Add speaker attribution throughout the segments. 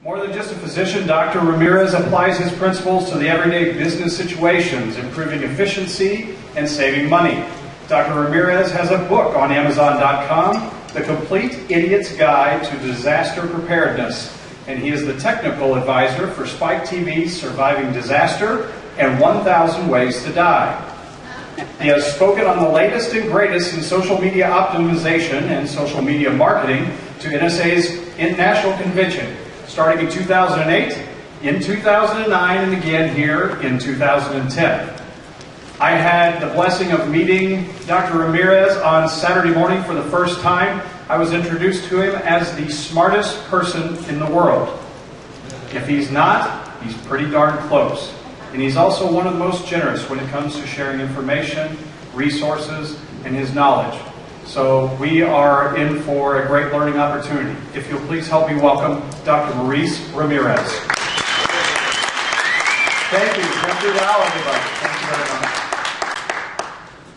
Speaker 1: More than just a physician, Dr. Ramirez applies his principles to the everyday business situations, improving efficiency and saving money. Dr. Ramirez has a book on Amazon.com, The Complete Idiot's Guide to Disaster Preparedness, and he is the technical advisor for Spike TV's Surviving Disaster and 1,000 Ways to Die. He has spoken on the latest and greatest in social media optimization and social media marketing to NSA's International Convention, starting in 2008, in 2009, and again here in 2010. I had the blessing of meeting Dr. Ramirez on Saturday morning for the first time. I was introduced to him as the smartest person in the world. If he's not, he's pretty darn close. And he's also one of the most generous when it comes to sharing information, resources, and his knowledge. So we are in for a great learning opportunity. If you'll please help me welcome Dr. Maurice Ramirez.
Speaker 2: Thank you. Come through the aisle, everybody. Thank you very much.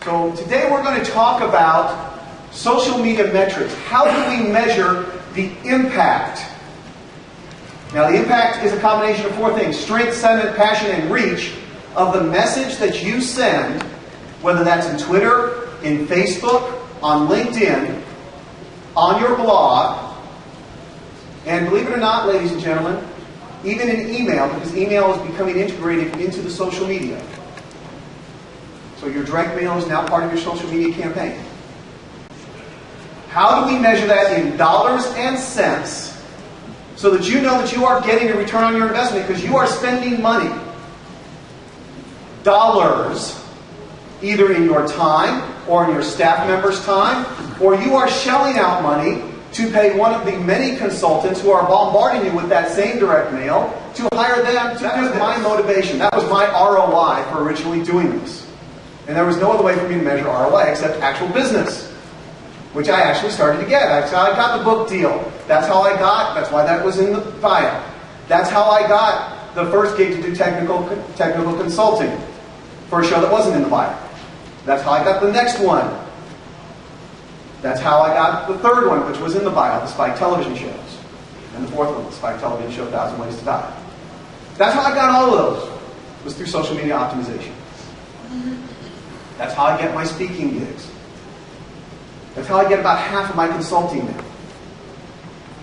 Speaker 2: So today we're going to talk about social media metrics. How do we measure the impact? Now the impact is a combination of four things: strength, sentiment, passion, and reach of the message that you send, whether that's in Twitter, in Facebook, on LinkedIn, on your blog, and believe it or not, ladies and gentlemen, even in email, because email is becoming integrated into the social media. So your direct mail is now part of your social media campaign. How do we measure that in dollars and cents so that you know that you are getting a return on your investment, because you are spending money, dollars, either in your time or in your staff member's time, or you are shelling out money to pay one of the many consultants who are bombarding you with that same direct mail to hire them. That was my motivation. That was my ROI for originally doing this. And there was no other way for me to measure ROI except actual business, which I actually started to get. That's how I got the book deal. That's how I got, that's why that was in the bio. That's how I got the first gig to do technical consulting for a show that wasn't in the bio. That's how I got the next one. That's how I got the third one, which was in the bio, the Spike television shows. And the fourth one, the Spike television show, 1,000 Ways to Die. That's how I got all of those, was through social media optimization. That's how I get my speaking gigs. That's how I get about half of my consulting now.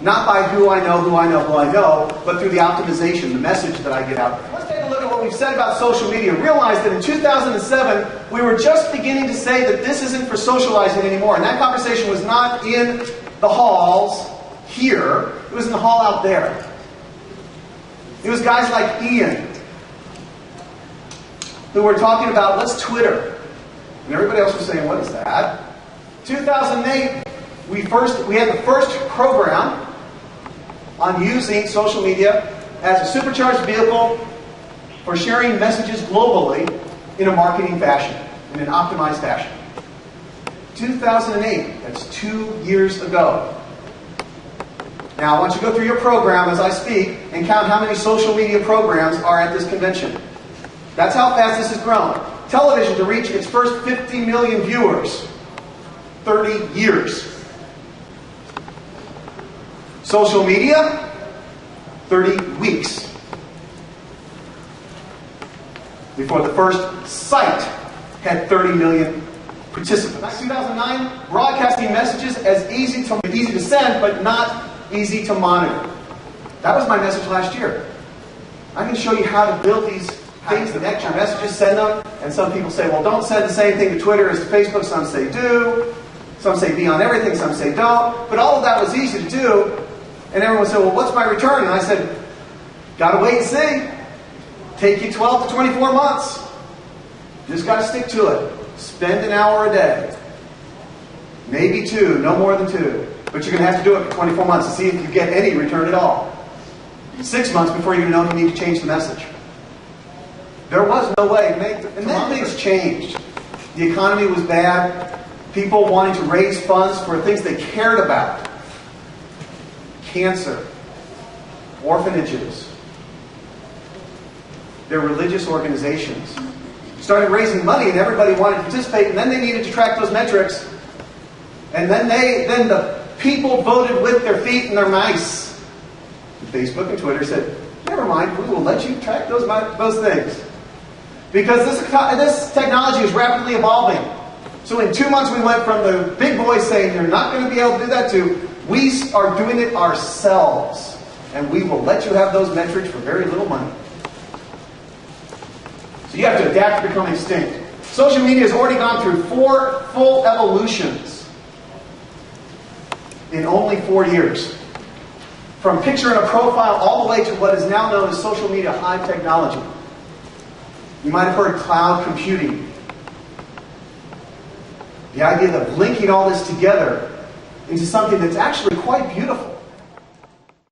Speaker 2: Not by who I know, but through the optimization, the message that I get out there. Let's take a look at what we've said about social media. Realize that in 2007, we were just beginning to say that this isn't for socializing anymore. And that conversation was not in the halls here. It was in the hall out there. It was guys like Ian who were talking about, let's Twitter. And everybody else was saying, what is that? 2008, we had the first program on using social media as a supercharged vehicle for sharing messages globally in a marketing fashion, in an optimized fashion. 2008, that's 2 years ago. Now I want you to go through your program as I speak and count how many social media programs are at this convention. That's how fast this has grown. Television to reach its first 50 million viewers. 30 years. Social media, 30 weeks. Before the first site had 30 million participants. Back in 2009, broadcasting messages as easy to send, but not easy to monitor. That was my message last year. I can show you how to build these things, connect your messages, send them, and some people say, well, don't send the same thing to Twitter as to Facebook. Some say do. Some say be on everything, some say don't. But all of that was easy to do. And everyone said, well, what's my return? And I said, gotta wait and see. Take you 12 to 24 months. Just gotta stick to it. Spend an hour a day. Maybe 2, no more than 2. But you're gonna have to do it for 24 months to see if you get any return at all. 6 months before you know if you need to change the message. There was no way. And then things changed. The economy was bad. People wanting to raise funds for things they cared about. Cancer, orphanages, their religious organizations. Started raising money and everybody wanted to participate, and then they needed to track those metrics. And then the people voted with their feet and their mice. Facebook and Twitter said, never mind, we will let you track those things. Because this technology is rapidly evolving. So in 2 months we went from the big boys saying you're not going to be able to do that to we are doing it ourselves. And we will let you have those metrics for very little money. So you have to adapt to become extinct. Social media has already gone through 4 full evolutions in only 4 years. From picture and a profile all the way to what is now known as social media high technology. You might have heard cloud computing. The idea of linking all this together into something that's actually quite beautiful.